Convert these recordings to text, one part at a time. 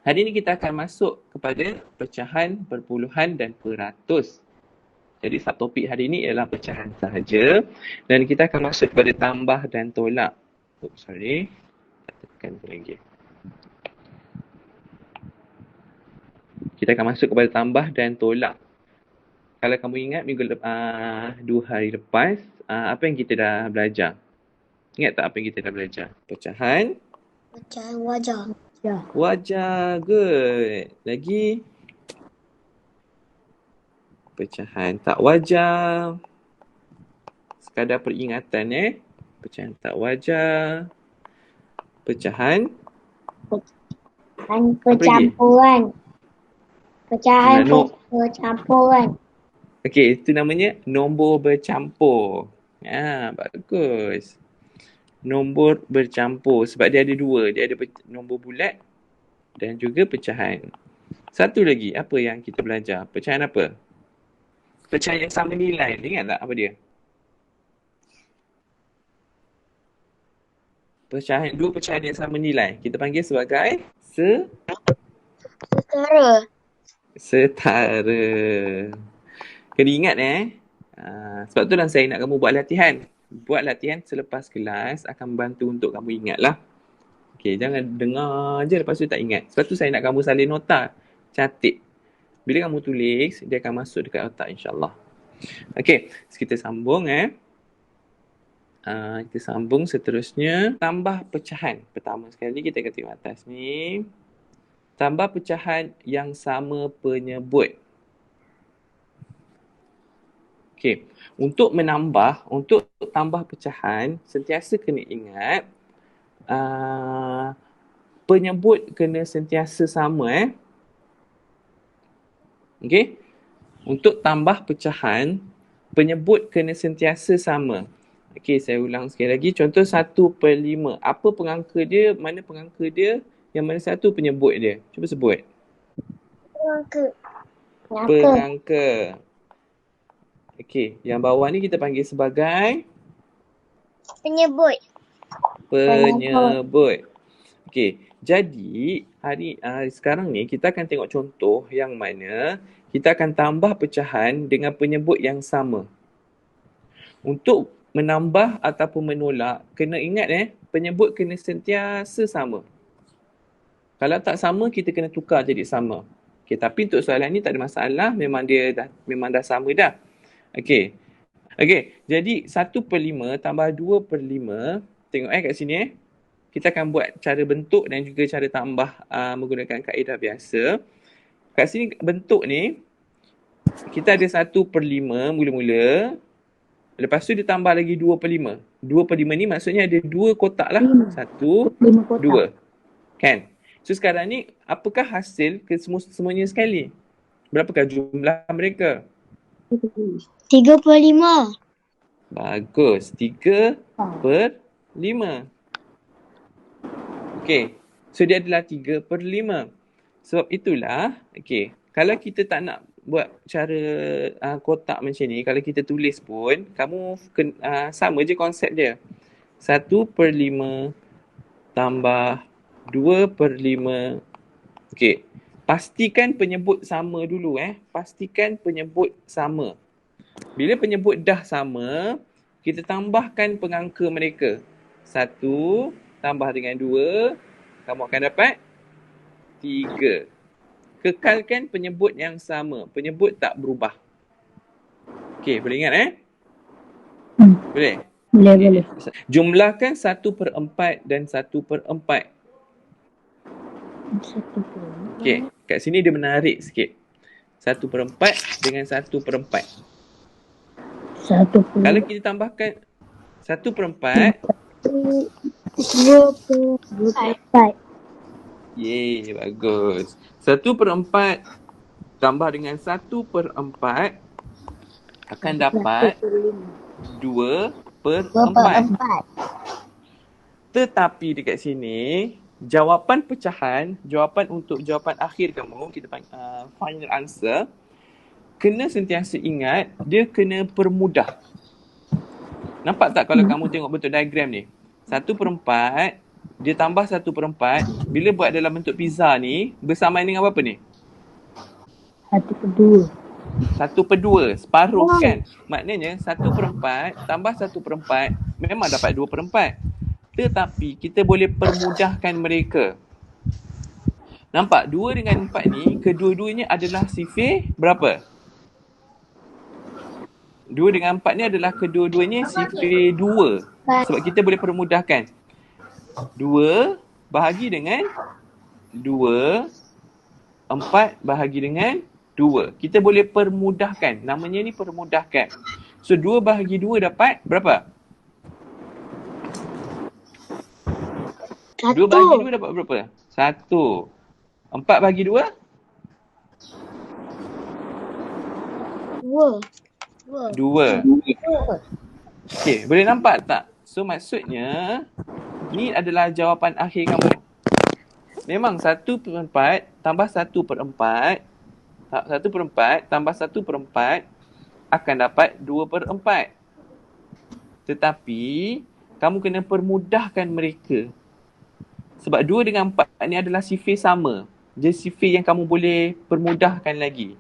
Hari ini kita akan masuk kepada pecahan, perpuluhan dan peratus. Jadi subtopik hari ini ialah pecahan sahaja dan kita akan masuk kepada tambah dan tolak. Oops, sorry. Tekan lagi. Kita akan masuk kepada tambah dan tolak. Kalau kamu ingat minggu 2 hari lepas, apa yang kita dah belajar? Ingat tak apa yang kita dah belajar? Pecahan. Pecahan wajah. Wajah, good. Lagi? Pecahan tak wajar. Sekadar peringatan Pecahan tak wajar. Pecahan. Pecahan percampuran. Pecahan percampuran. Okey, itu namanya nombor bercampur. Bagus. Nombor bercampur sebab dia ada dua. Dia ada nombor bulat dan juga pecahan. Satu lagi, apa yang kita belajar? Pecahan apa? Pecahan yang sama nilai. Ingat tak apa dia? Dua pecahan yang sama nilai. Kita panggil sebagai setara. Setara. Kena ingat sebab tu lah saya nak kamu buat latihan. Buat latihan selepas kelas akan membantu untuk kamu ingat lah. Okay, jangan dengar je lepas tu tak ingat. Sebab tu saya nak kamu salin nota. Catik. Bila kamu tulis, dia akan masuk dekat otak insyaAllah. Okay, kita sambung kita sambung seterusnya. Tambah pecahan. Pertama sekali kita akan tengok atas ni. Tambah pecahan yang sama penyebut. Okay. Untuk tambah pecahan, sentiasa kena ingat penyebut kena sentiasa sama. Okay. Untuk tambah pecahan, penyebut kena sentiasa sama. Okay, saya ulang sekali lagi. Contoh 1/5. Apa pengangka dia? Mana pengangka dia? Yang mana satu penyebut dia? Cuba sebut. Pengangka. Okey, yang bawah ni kita panggil sebagai penyebut. Okey, jadi hari sekarang ni kita akan tengok contoh yang mana kita akan tambah pecahan dengan penyebut yang sama. Untuk menambah ataupun menolak, kena ingat penyebut kena sentiasa sama. Kalau tak sama, kita kena tukar jadi sama. Okey, tapi untuk soalan ni tak ada masalah, memang dah sama dah. Okey. Jadi 1/5 tambah 2/5. Tengok kat sini Kita akan buat cara bentuk dan juga cara tambah menggunakan kaedah biasa. Kat sini bentuk ni, kita ada 1/5 mula-mula. Lepas tu dia tambah lagi 2/5. 2/5 ni maksudnya ada 2 kotak lah. 1, 2. Kan? So sekarang ni, apakah hasil semuanya sekali? Berapakah jumlah mereka? 35. Bagus. 3/5. Okey. So dia adalah 3/5. Sebab itulah, kalau kita tak nak buat cara kotak macam ni, kalau kita tulis pun, kamu sama je konsep dia. 1/5 tambah 2/5. Okey. Pastikan penyebut sama dulu Pastikan penyebut sama. Bila penyebut dah sama, kita tambahkan pengangka mereka. 1 tambah dengan 2, kamu akan dapat 3. Kekalkan penyebut yang sama. Penyebut tak berubah. Okey, boleh ingat Boleh? Boleh. Jumlahkan 1/4 dan 1/4. Okey, kat sini dia menarik sikit. 1/4 dengan 1/4. Kalau kita tambahkan 1/4, 2/4. Yeay, bagus. 1/4 tambah dengan 1/4 akan dapat 2/4. Tetapi dekat sini, jawapan pecahan, jawapan akhir kamu, kita panggil final answer, kena sentiasa ingat, dia kena permudah. Nampak tak kalau kamu tengok bentuk diagram ni? 1/4 dia tambah 1/4. Bila buat dalam bentuk pizza ni, bersamaan dengan apa ni? 1/2. 1/2, separuh kan. Maknanya 1/4 tambah 1/4 memang dapat 2/4. Tetapi kita boleh permudahkan mereka. Nampak? 2 dengan 4 ni, kedua-duanya adalah sifir berapa? 2 dengan 4 ni adalah kedua-duanya sifir 2. Sebab kita boleh permudahkan. 2 bahagi dengan 2, 4 bahagi dengan 2. Kita boleh permudahkan. Namanya ni permudahkan. So 2 bahagi 2 dapat berapa? 2 bahagi 2 dapat berapa? 1. 4 bahagi 2? 2. Okey, boleh nampak tak? So maksudnya ni adalah jawapan akhir kamu. Memang 1/4 tambah 1/4 tambah 1/4 akan dapat 2/4. Tetapi kamu kena permudahkan mereka. Sebab 2 dengan 4 ni adalah sifir sama. Dia sifir yang kamu boleh permudahkan lagi.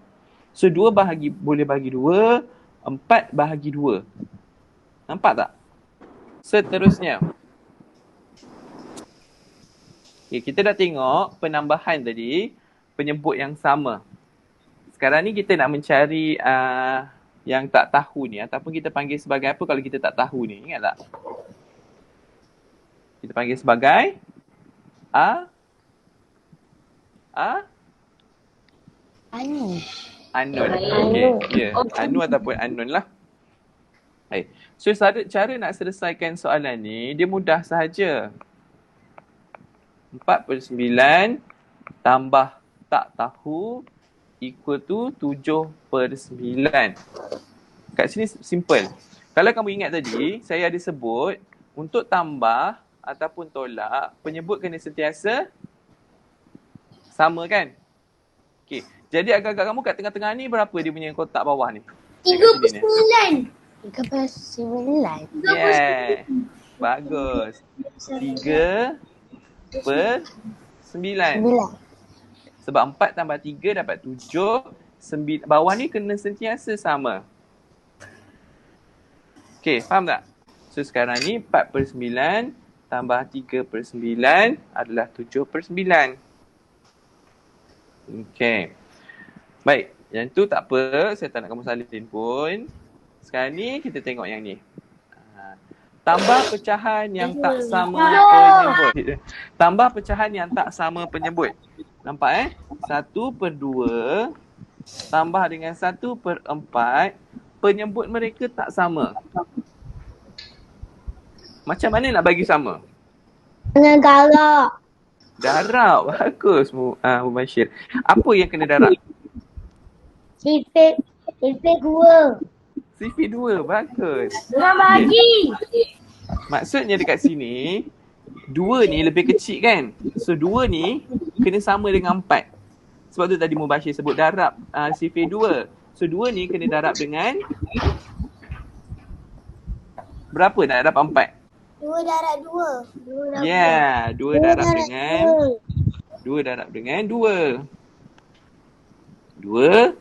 So 2 boleh bagi 2, 4 bahagi 2. Nampak tak? Seterusnya. Okay, kita dah tengok penambahan tadi, penyebut yang sama. Sekarang ni kita nak mencari yang tak tahu ni, ataupun kita panggil sebagai apa kalau kita tak tahu ni, ingat tak? Kita panggil sebagai unknown. Okay. Unknown ataupun unknown lah. Baik. So cara nak selesaikan soalan ni, dia mudah sahaja. 4/9 tambah tak tahu equal to 7/9. Kat sini simple. Kalau kamu ingat tadi, saya ada sebut untuk tambah ataupun tolak, penyebut kena sentiasa sama kan? Okey. Jadi agak-agak kamu kat tengah-tengah ni berapa dia punya kotak bawah ni? 39. Yeah. Bagus. 3/9. Sebab 4 tambah 3 dapat 7. Bawah ni kena sentiasa sama. Okey, faham tak? So sekarang ni 4/9 tambah 3/9 adalah 7/9. Okey. Baik, yang tu tak apa, saya tak nak kamu salin pun. Sekarang ni kita tengok yang ni. Tambah pecahan yang tak sama penyebut. Tambah pecahan yang tak sama penyebut. Nampak 1/2 tambah dengan 1/4, penyebut mereka tak sama. Macam mana nak bagi sama? Dengan darab. Darab. Bagus Mubashir. Apa yang kena darab? Sifir 2. Sifir 2. Bagus. Dengan bagi. Maksudnya dekat sini 2 ni lebih kecil kan? So 2 ni kena sama dengan 4. Sebab tu tadi Mubashir sebut darab sifir 2. So 2 ni kena darab dengan berapa nak dapat 4? 2 darab 2. Yeah, 2 darab dengan 2 darab dengan 2. 2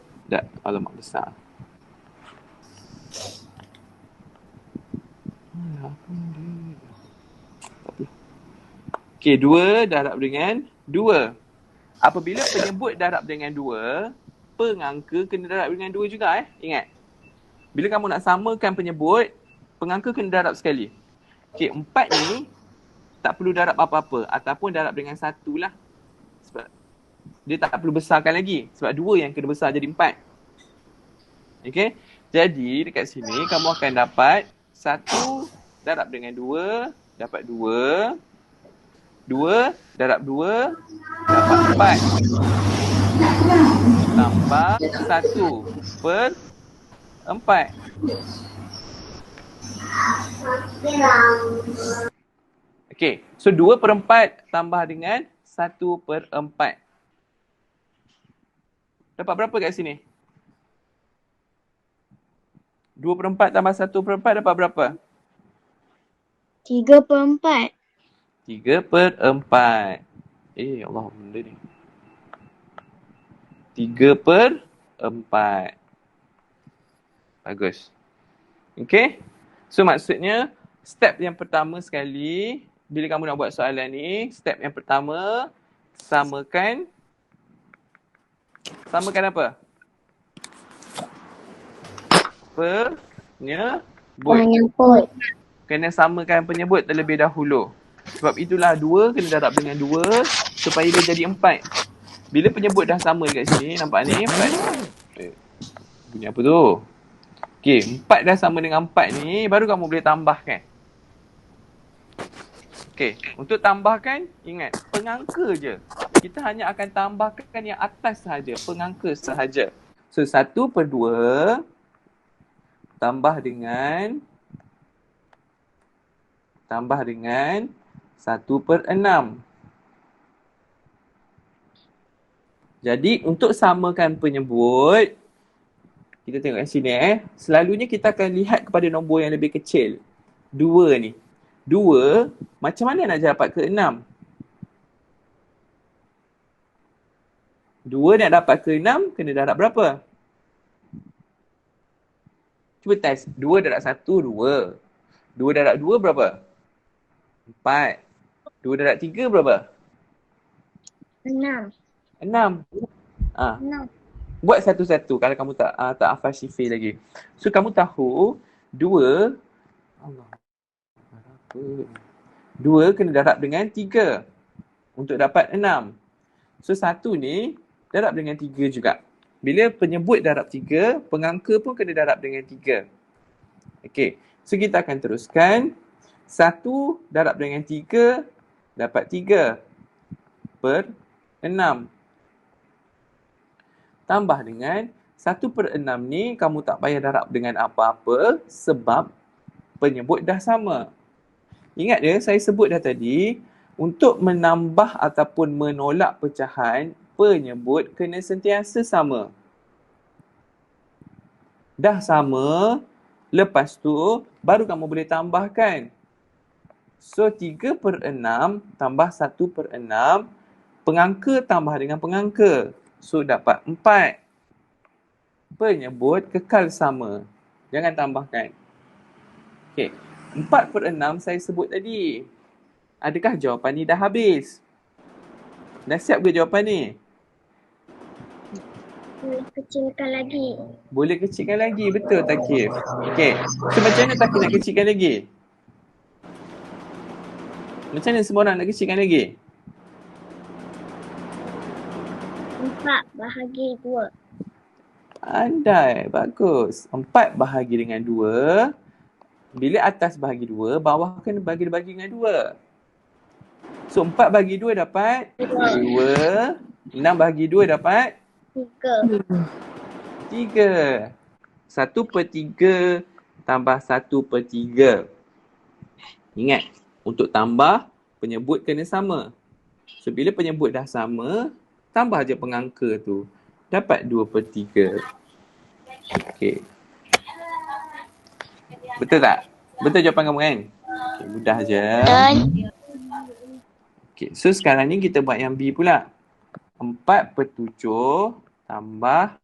alamak besar. Okey, 2 darab dengan 2. Apabila penyebut darab dengan 2, pengangka kena darab dengan 2 juga Ingat. Bila kamu nak samakan penyebut, pengangka kena darab sekali. Okey, 4 ni tak perlu darab apa-apa ataupun darab dengan 1 lah. Sebab dia tak perlu besarkan lagi. Sebab 2 yang kena besar jadi 4. Okey. Jadi dekat sini kamu akan dapat 1 darab dengan 2 dapat 2. 2 darab 2 dapat 4. Tambah 1/4. Okey, so 2/4 tambah dengan 1/4. Dapat berapa kat sini? 2/4 tambah 1/4 dapat berapa? 3/4. 3/4. Allah, benda ni. 3/4. Bagus. Okay. So maksudnya, step yang pertama sekali, bila kamu nak buat soalan ni, step yang pertama, samakan apa? Penyebut. Penyebut. Kena samakan penyebut terlebih dahulu. Sebab itulah 2 kena darab dengan 2 supaya dia jadi 4. Bila penyebut dah sama dekat sini, nampak ni 4. Bunyi apa tu? Okey, 4 dah sama dengan 4 ni, baru kamu boleh tambahkan. Okey, untuk tambahkan, ingat, pengangka je. Kita hanya akan tambahkan yang atas sahaja, pengangka sahaja. So, 1/2 tambah dengan 1/6. Jadi, untuk samakan penyebut, kita tengok kat sini selalunya kita akan lihat kepada nombor yang lebih kecil. 2 ni. 2, macam mana nak dapat ke 6? 2 nak dapat ke 6, kena darab berapa? Cuba test. 2 darab 1, 2. 2 darab 2 berapa? 4. 2 darab 3 berapa? 6. 6. 6. Buat satu-satu kalau kamu tak hafal shifir lagi. So kamu tahu 2 kena darab dengan 3 untuk dapat 6. So 1 ni darab dengan 3 juga. Bila penyebut darab 3, pengangka pun kena darab dengan 3. Okey. So kita akan teruskan. 1 darab dengan 3 dapat 3/6. Tambah dengan 1/6 ni kamu tak payah darab dengan apa-apa sebab penyebut dah sama. Ingat dia, saya sebut dah tadi, untuk menambah ataupun menolak pecahan, penyebut kena sentiasa sama. Dah sama, lepas tu baru kamu boleh tambahkan. So 3/6 tambah 1/6, pengangka tambah dengan pengangka. So dapat 4. Penyebut kekal sama. Jangan tambahkan. Okey. 4/6 saya sebut tadi. Adakah jawapan ni dah habis? Dah siap ke jawapan ni? Boleh kecilkan lagi. Boleh kecilkan lagi. Betul Takif. Okey. So macam mana Takif nak kecilkan lagi? Macam mana semua orang nak kecilkan lagi? 4/2. Pandai. Bagus. 4 bahagi dengan 2. Bila atas bahagi 2, bawah kena bagi dengan 2. So 4 bahagi 2 dapat 2. 6 bahagi 2 dapat 3. 1/3 tambah 1/3. Ingat, untuk tambah, penyebut kena sama. So bila penyebut dah sama, tambah je pengangka tu. Dapat 2/3. Okey. Betul tak? Betul jawapan kamu kan? Okay, mudah je. Okay, so sekarang ni kita buat yang B pula. 4/7 tambah,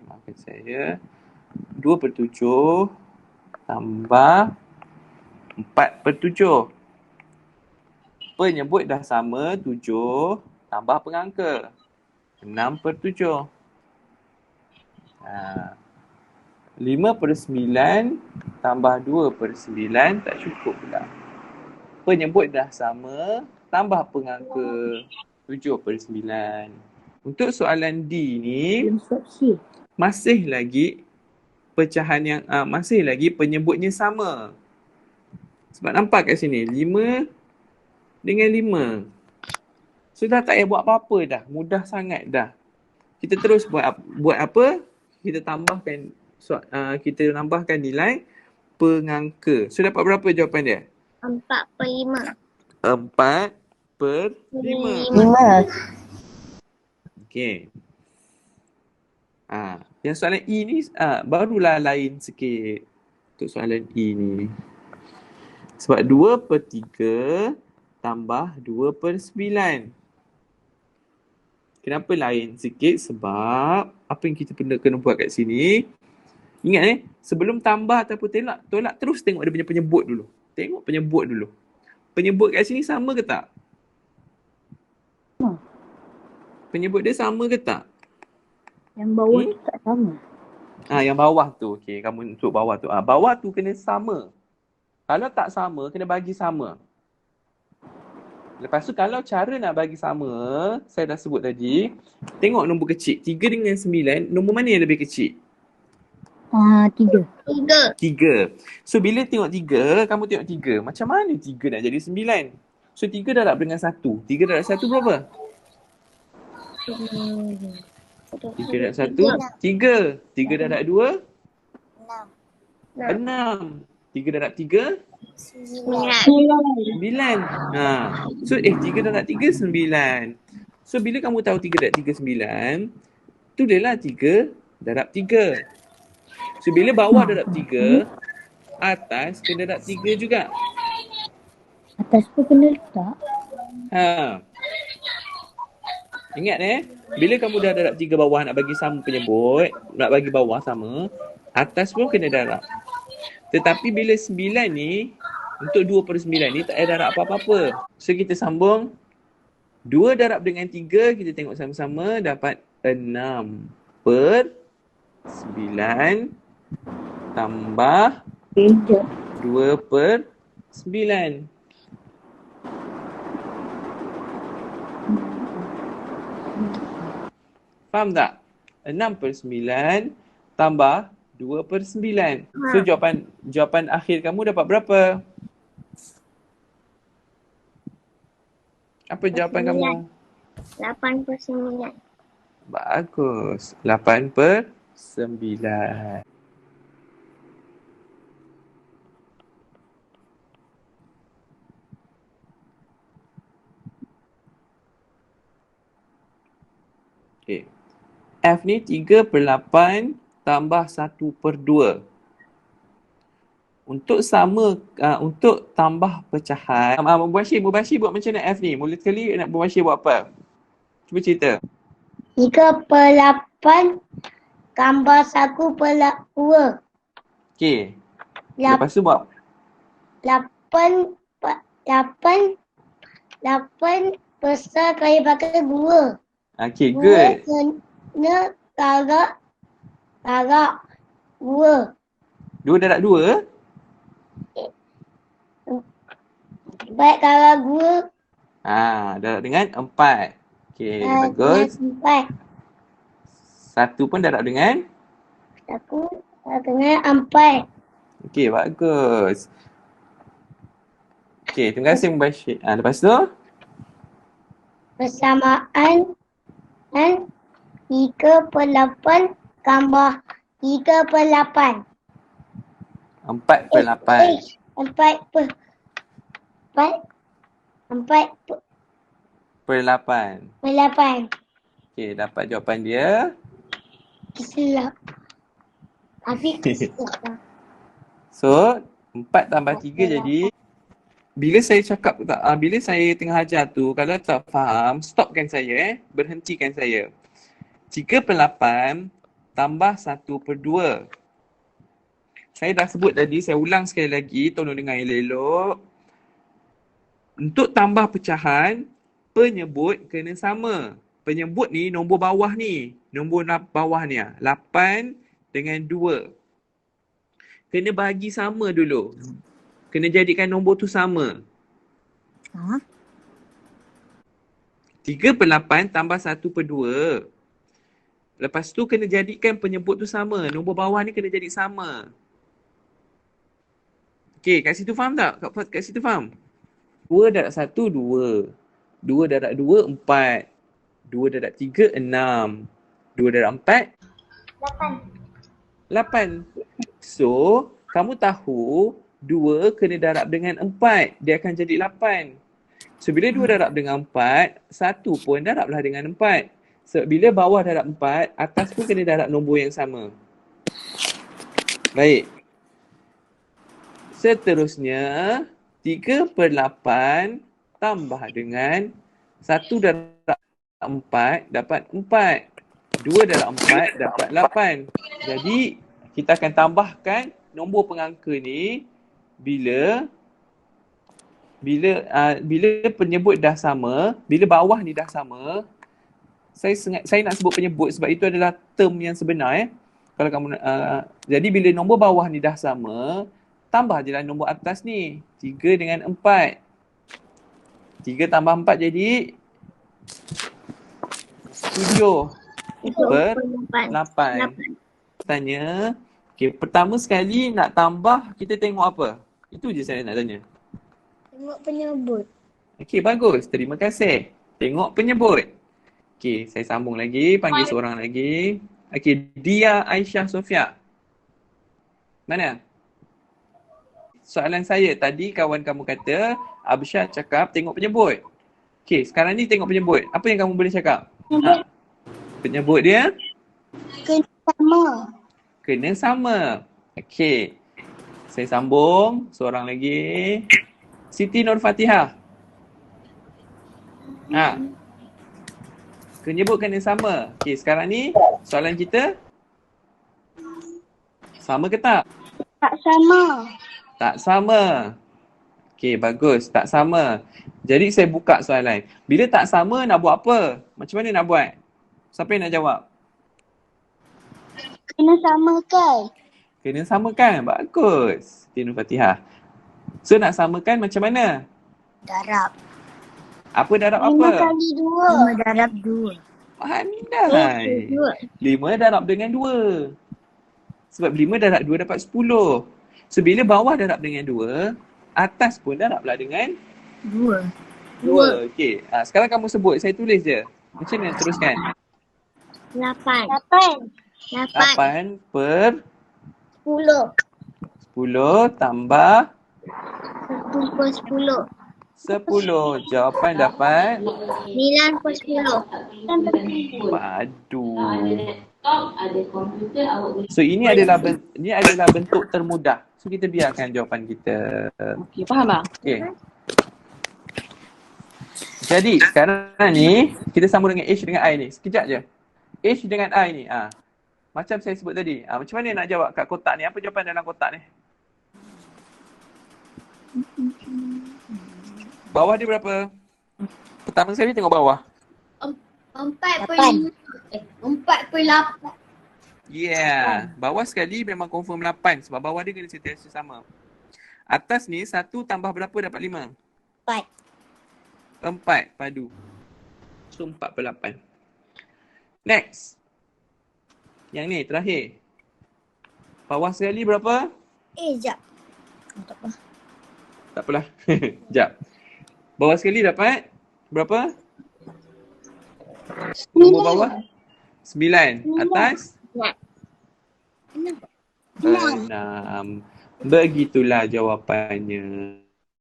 maafkan saya. 2/7 tambah 4/7. Penyebut dah sama, 7 tambah pengangka. 6/7. 5/9 tambah 2/9 tak cukup pula. Penyebut dah sama, tambah pengangka 7/9. Untuk soalan D ni, masih lagi pecahan yang masih lagi penyebutnya sama. Sebab nampak kat sini, 5 dengan 5. So dah tak payah buat apa-apa dah. Mudah sangat dah. Kita terus buat apa? Kita tambahkan nilai pengangka. So dapat berapa jawapan dia? 4/5. 4/5. Okey. Yang soalan E ni barulah lain sikit. Untuk soalan E ni. Sebab 2/3 tambah 2/9. Kenapa lain sikit? Sebab apa yang kita kena buat kat sini, ingat sebelum tambah ataupun tolak terus tengok dia punya penyebut dulu. Tengok penyebut dulu. Penyebut kat sini sama ke tak? Penyebut dia sama ke tak? Yang bawah tu tak sama. Yang bawah tu. Okey, kamu untuk bawah tu. Bawah tu kena sama. Kalau tak sama, kena bagi sama. Lepas tu kalau cara nak bagi sama, saya dah sebut tadi, tengok nombor kecil. 3 dengan 9, nombor mana yang lebih kecil? 3. 3. So bila tengok 3, kamu tengok 3. Macam mana 3 nak jadi 9? So 3 darab dengan 1. 3 darab 1 berapa? 3 darab 1, 3. 3 darab 2? 6. 3 darab 3? 9. So 3 darab 3, 9. So bila kamu tahu 3 darab 3, 9, tulislah 3 darab 3. So bila bawah darab 3, atas kena darab 3 juga. Atas pun kena letak. Ingat bila kamu dah darab 3 bawah nak bagi sama penyebut, nak bagi bawah sama, atas pun kena darab. Tetapi bila 9 ni, untuk 2/9 ni tak ada darab apa-apa. So kita sambung. 2 darab dengan 3, kita tengok sama-sama, dapat 6/9 tambah 2/9. Faham tak? 6/9 tambah 2/9. So jawapan akhir kamu dapat berapa? Apa jawapan kamu? 8/9. Bagus. 8/9. Okay. F ni 3/8 tambah 1/2. Untuk untuk tambah pecahan. Mubashir buat macam mana F ni? Mula sekali nak Mubashir buat apa? Cuba cerita. 3/8 tambah 1/2. Okey. Lepas tu buat 8 besar kali pakai 2. Okay, good. Kena darab 2. 2 darab 2? 4 darab 2. Darab dengan 4. Okay, bagus. 4. 1 pun darab dengan? 1 darab dengan 4. Okay, bagus. Okay, terima kasih Mubashir. Lepas tu? Persamaan 3/8 tambah 3/8. 4/8. 4/8. Okay, dapat jawapan dia. Silap. Tapi silap. So, 4 tambah 3 jadi. Bila saya cakap, bila saya tengah ajar tu, kalau tak faham, stopkan saya berhentikan saya. 3/8 tambah 1/2. Saya dah sebut tadi, saya ulang sekali lagi, tolong dengar elok-elok. Untuk tambah pecahan, penyebut kena sama. Penyebut ni nombor bawah ni. Nombor bawah ni 8 dengan 2. Kena bagi sama dulu. Kena jadikan nombor tu sama. 3/8 tambah 1/2. Lepas tu kena jadikan penyebut tu sama. Nombor bawah ni kena jadi sama. Okay, kat situ faham tak? Kat situ faham? 2 darab 1, 2. 2 darab 2, 4. 2 darab 3, 6. 2 darab 4? 8. So, kamu tahu 2 kena darab dengan 4. Dia akan jadi 8. So, bila 2 darab dengan 4, 1 pun darablah dengan 4. So, bila bawah darab 4, atas pun kena darab nombor yang sama. Baik. Seterusnya, 3/8 tambah dengan 1 darab 4 dapat 4. 2 darab 4 dapat 8. Jadi kita akan tambahkan nombor pengangka ni bila penyebut dah sama, bila bawah ni dah sama. Saya nak sebut penyebut sebab itu adalah term yang sebenar. Kalau kamu jadi bila nombor bawah ni dah sama, tambah je lah nombor atas ni. 3 dengan 4. 3 tambah 4 jadi 7 per 8. Tanya, pertama sekali nak tambah, kita tengok apa? Itu je saya nak tanya. Tengok penyebut. Bagus. Terima kasih. Tengok penyebut. Saya sambung lagi, panggil seorang lagi. Dia Aisyah Sofia. Mana? Soalan saya tadi kawan kamu kata Absyad cakap tengok penyebut. Sekarang ni tengok penyebut. Apa yang kamu boleh cakap? Penyebut dia? Kena sama. Kena sama. Saya sambung. Seorang lagi. Siti Nur Fatihah. Penyebut kena sama. Sekarang ni soalan kita. Sama ke tak? Tak sama. Tak sama. Bagus. Tak sama. Jadi saya buka soalan. Bila tak sama nak buat apa? Macam mana nak buat? Siapa yang nak jawab? Kena samakan. Kena samakan. Bagus. Siti Nur Fatihah. So nak samakan macam mana? Darab. Apa darab 5 apa? kali 2. 5 darab 2. Pandai. 5 darab dengan 2. Sebab 5 darab 2 dapat 10. So bila bawah darab dengan 2, atas pun darablah dengan 2. 2. Sekarang kamu sebut. Saya tulis je. Macam mana teruskan? 8 per 10. 10 tambah 1 per 10. 10. Jawapan dapat 9 per 10. padu. So ini adalah bentuk termudah. So kita biarkan jawapan kita. Faham tak? Jadi sekarang ni kita sambung dengan H dengan I ni. Sekejap je. H dengan I ni. Macam saya sebut tadi. Macam mana nak jawab kat kotak ni? Apa jawapan dalam kotak ni? Bawah dia berapa? Pertama sekali tengok bawah. 4 per 8. Bawah sekali memang confirm 8 sebab bawah dia kena sentiasa sama. Atas ni 1 tambah berapa dapat 5? 4 padu. So 4 per 8. Next. Yang ni terakhir. Bawah sekali berapa? Sekejap. Tak apa. Tak apalah. Sekejap. Bawah sekali dapat berapa? Nombor bawah? 9. Atas? 6. Begitulah jawapannya.